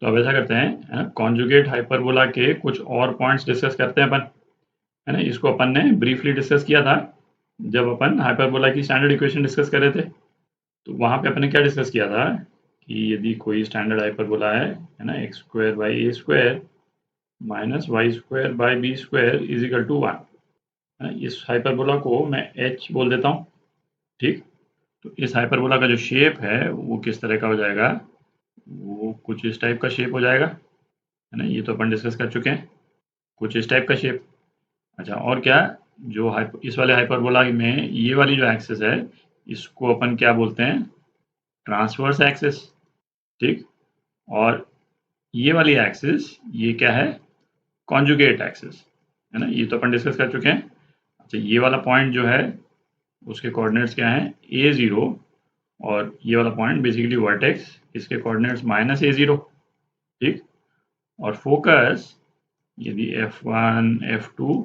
तो अब ऐसा करते हैं, कॉन्जुगेट हाइपरबोला के कुछ और पॉइंट्स डिस्कस करते हैं अपन, है ना। इसको अपन ने ब्रीफली डिस्कस किया था जब अपन हाइपरबोला की स्टैंडर्ड इक्वेशन डिस्कस कर रहे थे। तो वहाँ पे अपन ने क्या डिस्कस किया था कि यदि कोई स्टैंडर्ड हाइपरबोला है ना, X square by A square minus Y square by B square is equal to 1, है ना। इस हाइपरबोला को मैं एच बोल देता हूँ, ठीक। तो इस हाइपरबोला का जो शेप है वो किस तरह का हो जाएगा, वो कुछ इस टाइप का शेप हो जाएगा, है ना। ये तो अपन डिस्कस कर चुके हैं, कुछ इस टाइप का शेप। अच्छा, और क्या, जो इस वाले हाइपरबोला में ये वाली जो एक्सिस है इसको अपन क्या बोलते हैं, ट्रांसवर्स एक्सिस, ठीक। और ये वाली एक्सिस ये क्या है, कॉन्जुगेट एक्सिस, है ना। ये तो अपन डिस्कस कर चुके हैं। अच्छा, ये वाला पॉइंट जो है उसके कोऑर्डिनेट्स क्या हैं, a0, और ये वाला पॉइंट बेसिकली वर्टेक्स, इसके कोऑर्डिनेट्स माइनस a0, ठीक। और फोकस यदि f1 f2,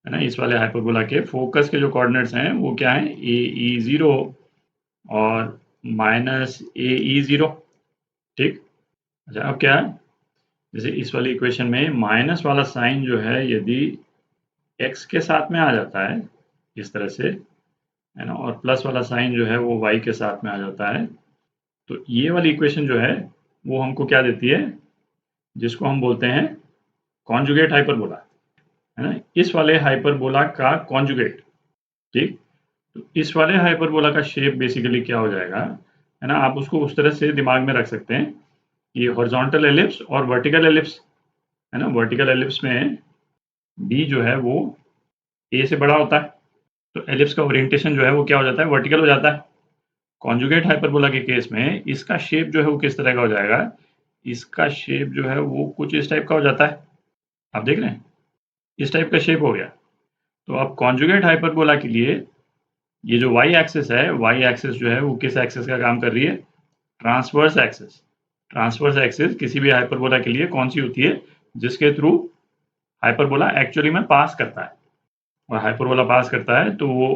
है ना, इस वाले हाइपरबोला के फोकस के जो कोऑर्डिनेट्स हैं वो क्या है, ae0 और माइनस ae0, ठीक। अच्छा, अब क्या है, जैसे इस वाली इक्वेशन में माइनस वाला साइन जो है यदि x के साथ में आ जाता है इस तरह से, है ना, और प्लस वाला साइन जो है वो y के साथ में आ जाता है, तो ये वाली इक्वेशन जो है वो हमको क्या देती है, जिसको हम बोलते हैं कॉन्जुगेट हाइपरबोला, है ना। इस वाले हाइपरबोला का कॉन्जुगेट, ठीक। तो इस वाले हाइपरबोला का शेप बेसिकली क्या हो जाएगा, है ना, आप उसको उस तरह से दिमाग में रख सकते हैं, ये हॉरिजॉन्टल एलिप्स और वर्टिकल एलिप्स, है ना। वर्टिकल एलिप्स में b जो है वो a से बड़ा होता है, तो एलिप्स का ओरिएंटेशन जो है वो क्या हो जाता है, वर्टिकल हो जाता है। कॉन्जुगेट हाइपरबोला के केस में इसका शेप जो है वो किस तरह का हो जाएगा, इसका शेप जो है वो कुछ इस टाइप का हो जाता है, आप देख रहे हैं, इस टाइप का शेप हो गया। तो अब कॉन्जुगेट हाइपरबोला के लिए ये जो y एक्सिस है, y एक्सिस जो है वो किस एक्सिस का काम कर रही है, ट्रांसवर्स एक्सिस। ट्रांसवर्स एक्सिस किसी भी हाइपरबोला के लिए कौन सी होती है, जिसके थ्रू हाइपरबोला एक्चुअली में पास करता है, और हाइपरबोला पास करता है तो वो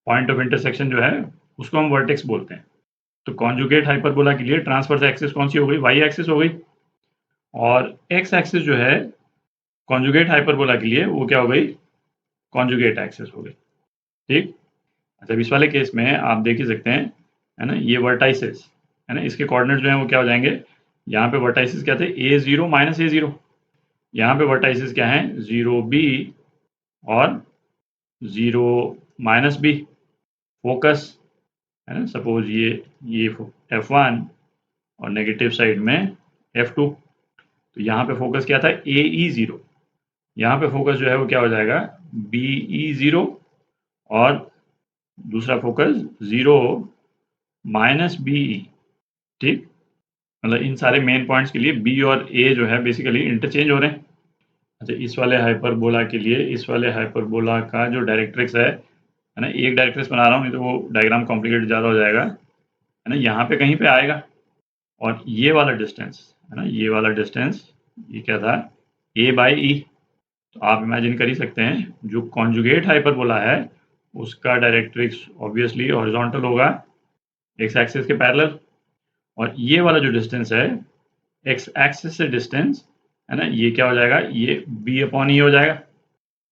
पॉइंट ऑफ इंटरसेक्शन जो है उसको हम वर्टेक्स बोलते हैं। तो कॉन्जुगेट हाइपरबोला के लिए ट्रांसवर्स एक्सिस कौन सी हो गई, y एक्सिस हो गई, और x एक्सिस जो है कॉन्जुगेट हाइपरबोला के लिए वो क्या हो गई, कॉन्जुगेट एक्सिस हो गई, ठीक। अच्छा, इस वाले केस में आप देख ही सकते हैं, है ना, ये वर्टाइसिस, है ना, इसके कोऑर्डिनेट्स जो हैं वो क्या हो जाएंगे, यहाँ पे वर्टाइसिस क्या थे, a0 माइनस a0, यहाँ पे वर्टाइसिस क्या है, 0b और 0 माइनस b। फोकस, है ना, सपोज ये f1 और नेगेटिव साइड में f2, तो यहाँ पे फोकस क्या था, ae0, यहाँ पे फोकस जो है वो क्या हो जाएगा, be0, और दूसरा फोकस 0 माइनस बी, ठीक। मतलब इन सारे मेन पॉइंट्स के लिए बी और ए जो है बेसिकली इंटरचेंज हो रहे हैं। अच्छा, इस वाले हाइपरबोला के लिए इस वाले हाइपरबोला का जो डायरेक्ट्रिक्स है ना, एक डायरेक्ट्रिक्स बना रहा हूँ, नहीं तो वो डायग्राम कॉम्प्लिकेटेड ज़्यादा हो जाएगा, है ना। यहाँ पे कहीं पे आएगा, और ये वाला डिस्टेंस, है ना, ये वाला डिस्टेंस ये क्या था, a बाई ई। तो आप इमेजिन कर ही सकते हैं जो कॉन्जुगेट हाइपरबोला है उसका डायरेक्ट्रिक्स ऑब्वियसली हॉरिजॉन्टल होगा, एक्स एक्सिस के पैरेलल, और ये वाला जो डिस्टेंस है एक्स एक्सिस से डिस्टेंस, है ना, ये क्या हो जाएगा, ये b अपॉन ई हो जाएगा,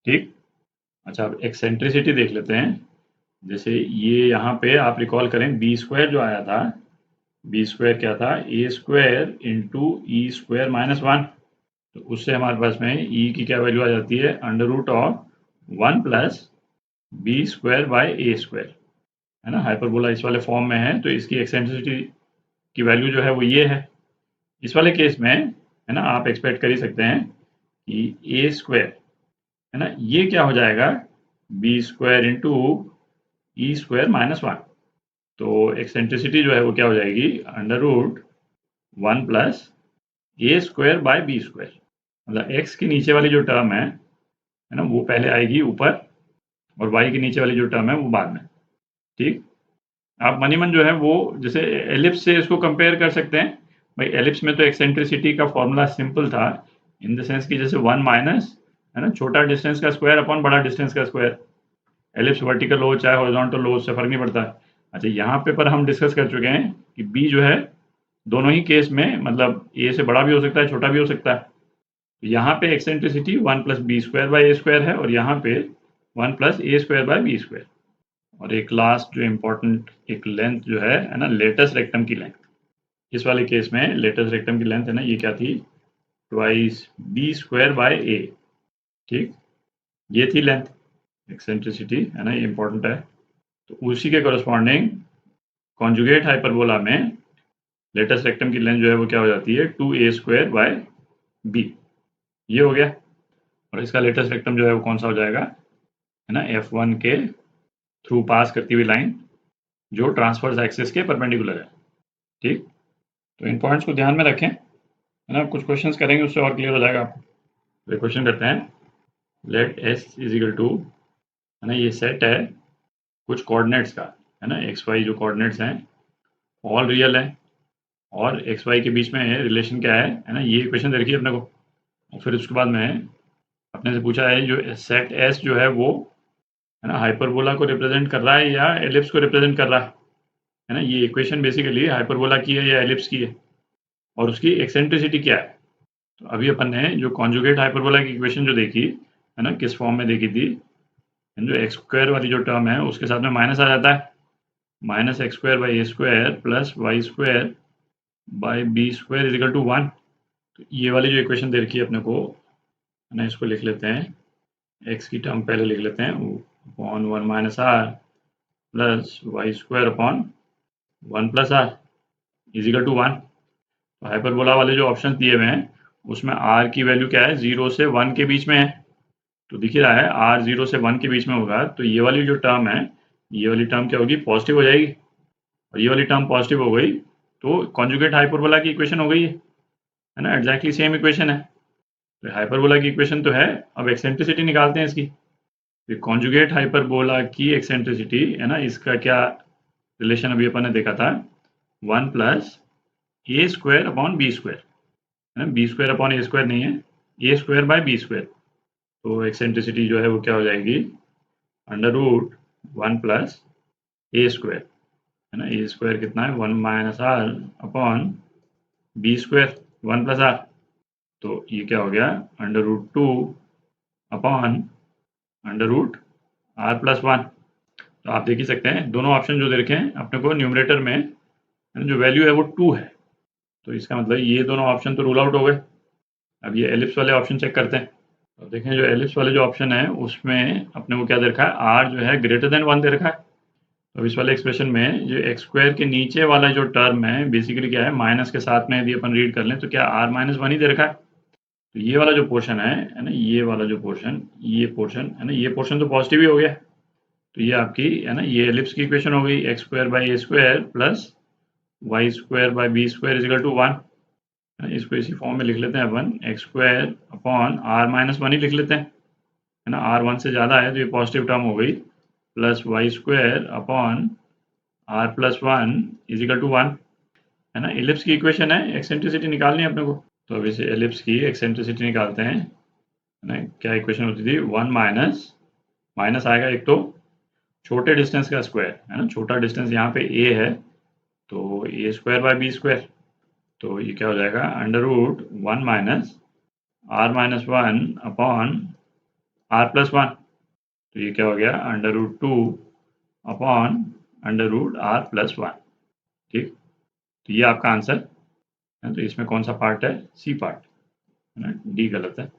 ठीक। अच्छा, अब एक्सेंट्रिसिटी देख लेते हैं। जैसे ये यहाँ पे आप रिकॉल करें, बी स्क्वायर जो आया था, बी स्क्वायर क्या था, ए square into E square minus 1, तो उससे हमारे पास में ई की क्या वैल्यू आ जाती है, under root of 1 plus B square by A square, है ना। हाइपरबोला इस वाले फॉर्म में है तो इसकी एक्सेंट्रिसिटी की वैल्यू जो है वो ये है। इस वाले केस में, है ना, आप एक्सपेक्ट कर ही सकते हैं कि ए स्क्वायर, है ना, ये क्या हो जाएगा, B square into E square minus 1, तो एक्सेंट्रिसिटी जो है वो क्या हो जाएगी, under root 1 plus A square by B square. मतलब एक्स के नीचे वाली जो टर्म है ना, वो पहले आएगी ऊपर, और वाई के नीचे वाली जो टर्म है वो बाद में, ठीक। आप मनी मन जो है वो जैसे एलिप्स से इसको कंपेयर कर सकते हैं। भाई एलिप्स में तो एक्सेंट्रिसिटी का फॉर्मूला सिंपल था, इन द सेंस कि जैसे 1 माइनस, है ना, छोटा डिस्टेंस का स्क्वायर अपॉन बड़ा डिस्टेंस का स्क्वायर। एलिप्स वर्टिकल हो चाहे हॉरिजॉन्टल हो, उससे फर्क नहीं पड़ता। अच्छा, यहाँ पे पर हम डिस्कस कर चुके हैं कि बी जो है दोनों ही केस में मतलब ए से बड़ा भी हो सकता है, छोटा भी हो सकता है। यहाँ पे eccentricity 1 plus B square by A square है और यहाँ पे 1 plus A square by B square. और एक लास्ट जो इम्पोर्टेंट एक लेंथ जो है ना, लेटस रेक्टम की लेंथ। इस वाले केस में लेटस रेक्टम की लेंथ है ना, ये क्या थी, ट्वाइस बी स्क्वायर बाय ए। ठीक, ये थी लेंथ, एक्सेंट्रिसिटी है ना, ये इंपॉर्टेंट है। तो उसी के कॉरस्पॉन्डिंग कॉन्जुगेट हाइपरबोला में लेटस रेक्टम की लेंथ जो है वो क्या हो जाती है, 2a स्क्वायर बाय बी। ये हो गया। और इसका लेटेस्ट रेक्टम जो है वो कौन सा हो जाएगा, है ना, F1 के थ्रू पास करती हुई लाइन जो ट्रांसफर्स एक्सिस के परपेंडिकुलर है। ठीक, तो इन पॉइंट्स को ध्यान में रखें, है ना। कुछ क्वेश्चंस करेंगे उससे और क्लियर हो जाएगा आपको। तो क्वेश्चन करते हैं, let S is equal to, है ना, ये सेट है कुछ कोऑर्डिनेट्स का, है ना, एक्स वाई जो कोऑर्डिनेट्स हैं ऑल रियल है और एक्स वाई के बीच में रिलेशन क्या है ना, ये इक्वेशन दे रखी है अपने को। और फिर उसके बाद में अपने से पूछा है जो सेट एस जो है वो, है ना, हाइपरबोला को रिप्रेजेंट कर रहा है या एलिप्स को रिप्रेजेंट कर रहा है ना। ये इक्वेशन बेसिकली हाइपरबोला की है या एलिप्स की है और उसकी एक्सेंट्रिसिटी क्या है। तो अभी अपन ने जो कॉन्जुगेट हाइपरबोला की इक्वेशन जो देखी, है ना, किस फॉर्म में देखी थी, जो एक्स स्क्वायर वाली जो टर्म है उसके साथ में माइनस आ जाता है, minus X square by A square plus Y square by B square is equal to 1। तो ये वाली जो इक्वेशन दे रखी है अपने को, है ना, इसको लिख लेते हैं, एक्स की टर्म पहले लिख लेते हैं, upon 1 minus R plus Y square upon 1 plus R is equal to 1। तो हाइपरबोला वाले जो ऑप्शन दिए हुए हैं उसमें आर की वैल्यू क्या है, 0 से 1 के बीच में है। तो दिख ही रहा है आर 0 से 1 के बीच में होगा, तो ये वाली जो टर्म है, ये वाली टर्म क्या होगी, पॉजिटिव हो जाएगी। और ये वाली टर्म पॉजिटिव हो गई तो कॉन्जुगेट हाइपरबोला की इक्वेशन हो गई है ना, एग्जैक्टली सेम इक्वेशन है। तो हाइपरबोला की इक्वेशन तो है, अब एक्सेंट्रिसिटी निकालते हैं इसकी। तो कॉन्जुगेट हाइपरबोला की एक्सेंट्रिसिटी, है ना, इसका क्या रिलेशन अभी अपन ने देखा था, 1 plus A square upon B square, है ना, B square upon A square नहीं है, A square by B square. तो एक्सेंट्रिसिटी जो है वो क्या हो जाएगी, under root 1 plus A square, है ना, ए स्क्वायर कितना है, 1 minus R upon B square 1 plus R. तो ये क्या हो गया, under root 2 upon under root R plus 1। तो आप देख ही सकते हैं दोनों ऑप्शन जो दे रखे हैं अपने को, न्यूमरेटर में जो वैल्यू है वो 2 है। तो इसका मतलब ये दोनों ऑप्शन तो रूल आउट हो गए। अब ये एलिप्स वाले ऑप्शन चेक करते हैं। तो देखें जो एलिप्स वाले जो ऑप्शन है उसमें अपने को क्या दे रखा है, आर जो है ग्रेटर देन 1 दे रखा है। तो इस वाले एक्सप्रेशन में जो एक्स स्क्वायर के नीचे वाला जो टर्म है बेसिकली क्या है, माइनस के साथ में यदि अपन रीड कर लें तो क्या आर माइनस 1 ही दे रखा है। तो ये वाला जो पोर्शन है ना, ये वाला जो पोर्शन, ये पोर्शन है ना, ये पोर्शन तो पॉजिटिव ही हो गया। तो ये आपकी, है ना, ये एलिप्स की इक्वेशन हो गई, x square by A square plus Y square by B square is equal to 1। इसको इसी फॉर्म में लिख लेते हैं अपन, x square upon r minus 1 ही लिख लेते हैं, है ना, आर 1 से ज़्यादा है तो ये पॉजिटिव टर्म हो गई, plus Y square upon R plus 1 is equal to 1, है ना। एलिप्स की इक्वेशन है, एक्सेंट्रिसिटी निकालनी है अपने को। तो अब इसे एलिप्स की एक्सेंट्रिसिटी निकालते हैं, है ना। क्या इक्वेशन होती थी, 1 माइनस, माइनस आएगा एक तो छोटे डिस्टेंस का स्क्वायर, है ना, छोटा डिस्टेंस यहाँ पे ए है तो A square by B square. तो ये क्या हो जाएगा, under root 1 minus R minus 1 upon R plus 1। तो ये क्या हो गया, under root 2 upon under root R plus 1। ठीक, तो ये आपका आंसर है। तो इसमें कौन सा पार्ट है, सी पार्ट, है ना, डी गलत है।